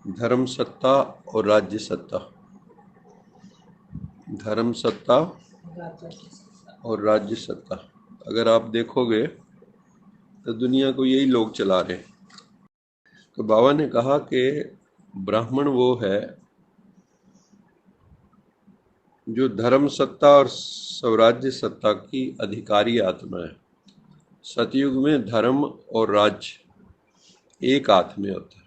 धर्म सत्ता और राज्य सत्ता। धर्म सत्ता और राज्य सत्ता, अगर आप देखोगे तो दुनिया को यही लोग चला रहे हैं। तो बाबा ने कहा कि ब्राह्मण वो है जो धर्म सत्ता और स्वराज्य सत्ता की अधिकारी आत्मा है। सतयुग में धर्म और राज्य एक हाथ में होता है।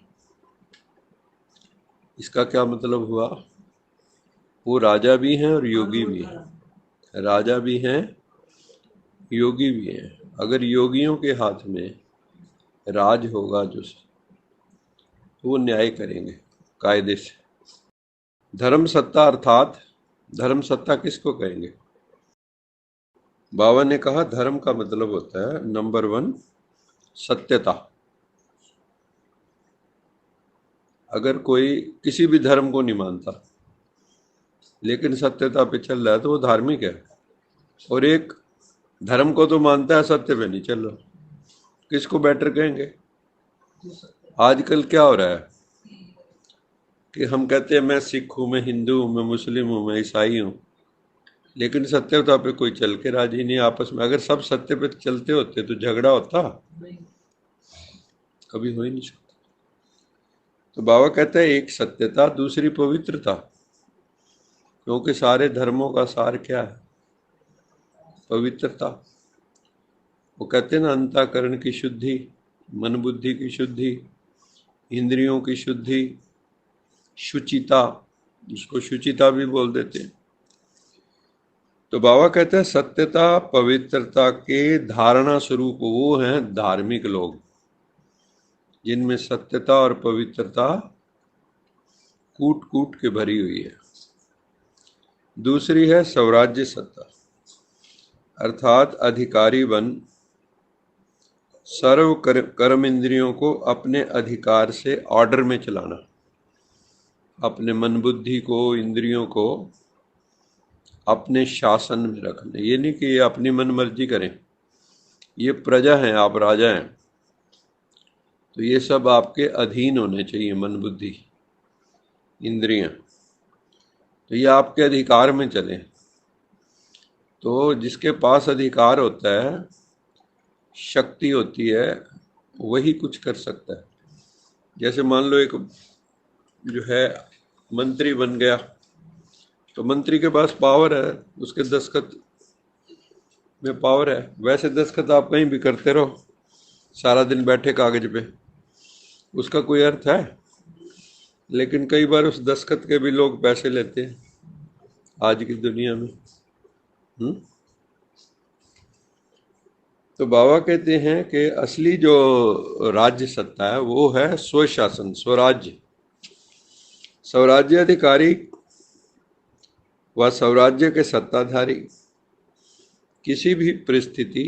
इसका क्या मतलब हुआ? वो राजा भी हैं और योगी भी हैं। राजा भी हैं, योगी भी हैं। अगर योगियों के हाथ में राज होगा जो, तो वो न्याय करेंगे कायदे से। धर्म सत्ता अर्थात धर्म सत्ता किसको कहेंगे? बाबा ने कहा धर्म का मतलब होता है नंबर 1 सत्यता। अगर कोई किसी भी धर्म को नहीं मानता लेकिन सत्यता पे चल रहा है तो वो धार्मिक है। और एक धर्म को तो मानता है, सत्य पे नहीं चल रहा, किसको बेटर कहेंगे? आजकल क्या हो रहा है कि हम कहते हैं मैं सिख हूं, मैं हिंदू हूं, मैं मुस्लिम हूं, मैं ईसाई हूं, लेकिन सत्यता पे कोई चल के राजी नहीं आपस में। अगर सब सत्य पे चलते होते तो झगड़ा होता? कभी हो ही नहीं सकता। तो बाबा कहता है एक सत्यता, दूसरी पवित्रता। क्योंकि सारे धर्मों का सार क्या है? पवित्रता। वो कहते हैं ना, अंतःकरण की शुद्धि, मन बुद्धि की शुद्धि, इंद्रियों की शुद्धि, शुचिता, जिसको शुचिता भी बोल देते हैं। तो बाबा कहते हैं सत्यता पवित्रता के धारणा स्वरूप वो हैं धार्मिक लोग, जिनमें सत्यता और पवित्रता कूट कूट के भरी हुई है। दूसरी है स्वराज्य सत्ता, अर्थात अधिकारी बन सर्व कर्म इंद्रियों को अपने अधिकार से ऑर्डर में चलाना, अपने मन बुद्धि को, इंद्रियों को अपने शासन में रखना। ये नहीं कि ये अपनी मन मर्जी करें, ये प्रजा है, आप राजा हैं, तो ये सब आपके अधीन होने चाहिए। मन बुद्धि इंद्रियां, तो ये आपके अधिकार में चले। तो जिसके पास अधिकार होता है, शक्ति होती है, वही कुछ कर सकता है। जैसे मान लो एक जो है मंत्री बन गया, तो मंत्री के पास पावर है, उसके दस्तखत में पावर है। वैसे दस्तखत आप कहीं भी करते रहो, सारा दिन बैठे कागज पे, उसका कोई अर्थ है? लेकिन कई बार उस दस्तखत के भी लोग पैसे लेते हैं आज की दुनिया में। तो बाबा कहते हैं कि असली जो राज्य सत्ता है वो है स्वशासन, स्वराज्य। स्वराज्य अधिकारी व स्वराज्य के सत्ताधारी किसी भी परिस्थिति,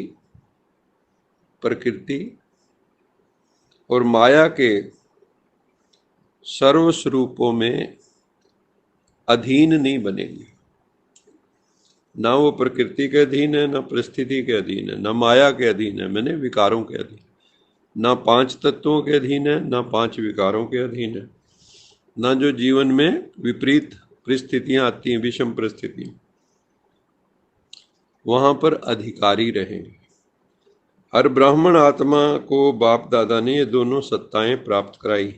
प्रकृति और माया के सर्व स्वरूपों में अधीन नहीं बनेंगे। ना वो प्रकृति के अधीन है, ना परिस्थिति के अधीन है, ना माया के अधीन है, मैंने विकारों के अधीन, ना 5 तत्वों के अधीन है, ना 5 विकारों के अधीन है, ना जो जीवन में विपरीत परिस्थितियां आती हैं, विषम परिस्थितियां, वहां पर अधिकारी रहेंगे। हर ब्राह्मण आत्मा को बाप दादा ने ये दोनों सत्ताएं प्राप्त कराई।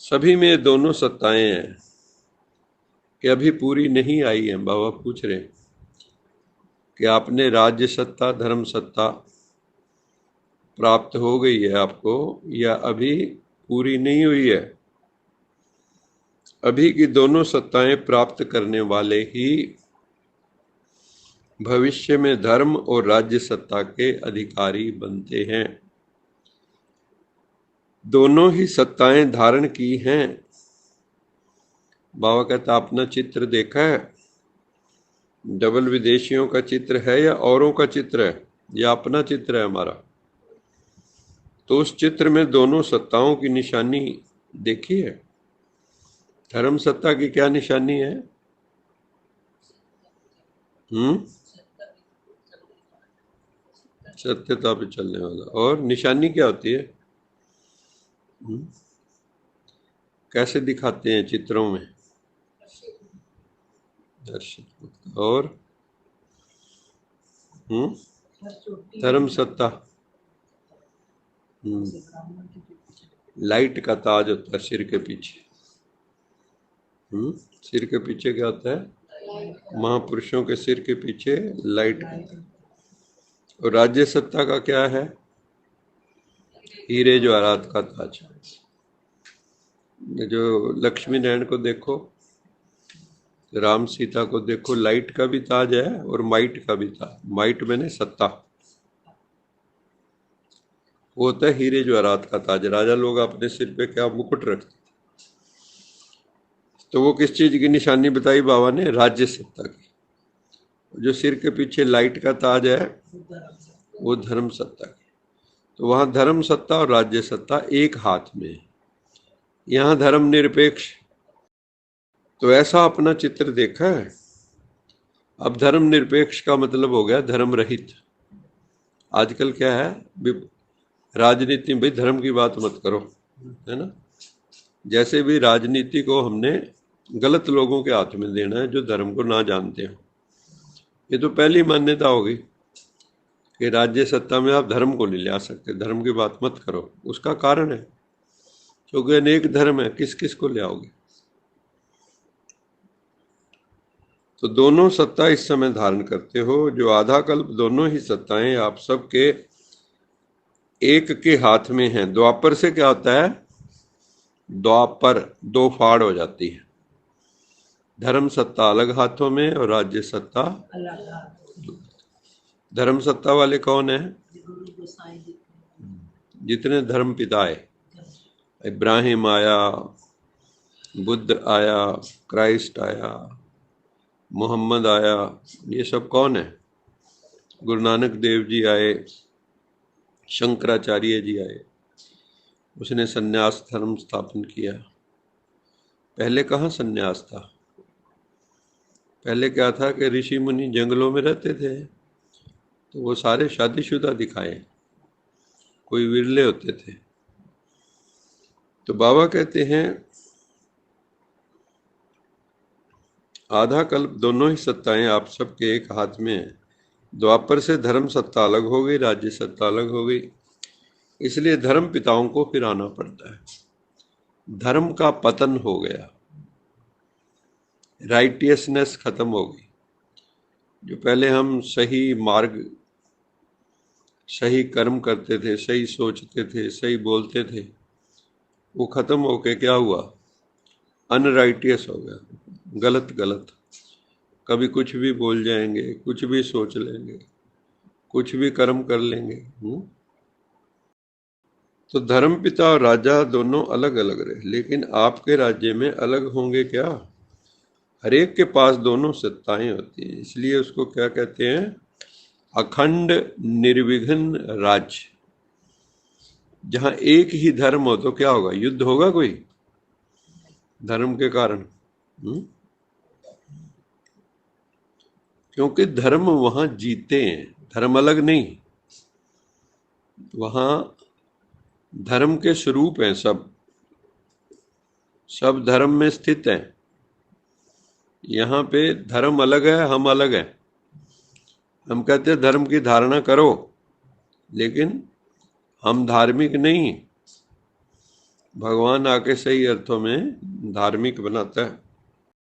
सभी में ये दोनों सत्ताएं हैं कि अभी पूरी नहीं आई हैं। बाबा पूछ रहे हैं कि आपने राज्य सत्ता, धर्म सत्ता प्राप्त हो गई है आपको, या अभी पूरी नहीं हुई है? अभी की दोनों सत्ताएं प्राप्त करने वाले ही भविष्य में धर्म और राज्य सत्ता के अधिकारी बनते हैं। दोनों ही सत्ताएं धारण की हैं। बाबा कहता अपना चित्र देखा है? डबल विदेशियों का चित्र है या औरों का चित्र है, या अपना चित्र है हमारा? तो उस चित्र में दोनों सत्ताओं की निशानी देखी है। धर्म सत्ता की क्या निशानी है? सत्यता पे चलने वाला। और निशानी क्या होती है? कैसे दिखाते हैं चित्रों में? दर्शित। और धर्म सत्ता। लाइट का ताज होता है सिर के पीछे। सिर के पीछे क्या होता है? महापुरुषों के सिर के पीछे लाइट का ताज। और राज्य सत्ता का क्या है? हीरे जवाहरात का ताज। जो लक्ष्मी नारायण को देखो, राम सीता को देखो, लाइट का भी ताज है और माइट का भी ताज। माइट मैंने सत्ता, वो होता है हीरे जवाहरात का ताज। राजा लोग अपने सिर पे क्या मुकुट रखते, तो वो किस चीज की निशानी बताई बाबा ने? राज्य सत्ता की। जो सिर के पीछे लाइट का ताज है वो धर्म सत्ता की। तो वहां धर्म सत्ता और राज्य सत्ता एक हाथ में है। यहाँ धर्म निरपेक्ष। तो ऐसा अपना चित्र देखा है? अब धर्म निरपेक्ष का मतलब हो गया धर्म रहित। आजकल क्या है, राजनीति में भाई धर्म की बात मत करो, है ना। जैसे भी राजनीति को हमने गलत लोगों के हाथ में देना है जो धर्म को ना जानते हो। ये तो पहली मान्यता होगी कि राज्य सत्ता में आप धर्म को नहीं ले आ सकते, धर्म की बात मत करो। उसका कारण है क्योंकि अनेक धर्म है, किस किस को ले आओगे। तो दोनों सत्ता इस समय धारण करते हो, जो आधा कल्प दोनों ही सत्ताएं आप सबके एक के हाथ में हैं। द्वापर से क्या होता है? द्वापर दो फाड़ हो जाती है। धर्म सत्ता अलग हाथों में और राज्य सत्ता अलग। धर्म सत्ता वाले कौन है? जितने धर्म पिता है, इब्राहिम आया, बुद्ध आया, क्राइस्ट आया, मोहम्मद आया, ये सब कौन है? गुरु नानक देव जी आए, शंकराचार्य जी आए, उसने सन्यास धर्म स्थापन किया। पहले कहाँ सन्यास था? पहले क्या था कि ऋषि मुनि जंगलों में रहते थे, तो वो सारे शादीशुदा दिखाए, कोई विरले होते थे। तो बाबा कहते हैं आधा कल्प दोनों ही सत्ताएं आप सबके एक हाथ में है। द्वापर से धर्म सत्ता अलग हो गई, राज्य सत्ता अलग हो गई, इसलिए धर्म पिताओं को फिर आना पड़ता है। धर्म का पतन हो गया, राइटियसनेस खत्म हो गई। जो पहले हम सही मार्ग, सही कर्म करते थे, सही सोचते थे, सही बोलते थे, वो खत्म होके क्या हुआ? अनराइटियस हो गया, गलत गलत। कभी कुछ भी बोल जाएंगे, कुछ भी सोच लेंगे, कुछ भी कर्म कर लेंगे। तो धर्म पिता और राजा दोनों अलग अलग रहे, लेकिन आपके राज्य में अलग होंगे क्या? हर एक के पास दोनों सत्ताएं होती हैं, इसलिए उसको क्या कहते हैं? अखंड निर्विघ्न राज्य। जहां एक ही धर्म हो तो क्या होगा? युद्ध होगा कोई धर्म के कारण? क्योंकि धर्म वहां जीते हैं, धर्म अलग नहीं। वहां धर्म के स्वरूप हैं, सब सब धर्म में स्थित हैं। यहाँ पे धर्म अलग है, हम अलग हैं। हम कहते हैं धर्म की धारणा करो, लेकिन हम धार्मिक नहीं। भगवान आके सही अर्थों में धार्मिक बनाता है।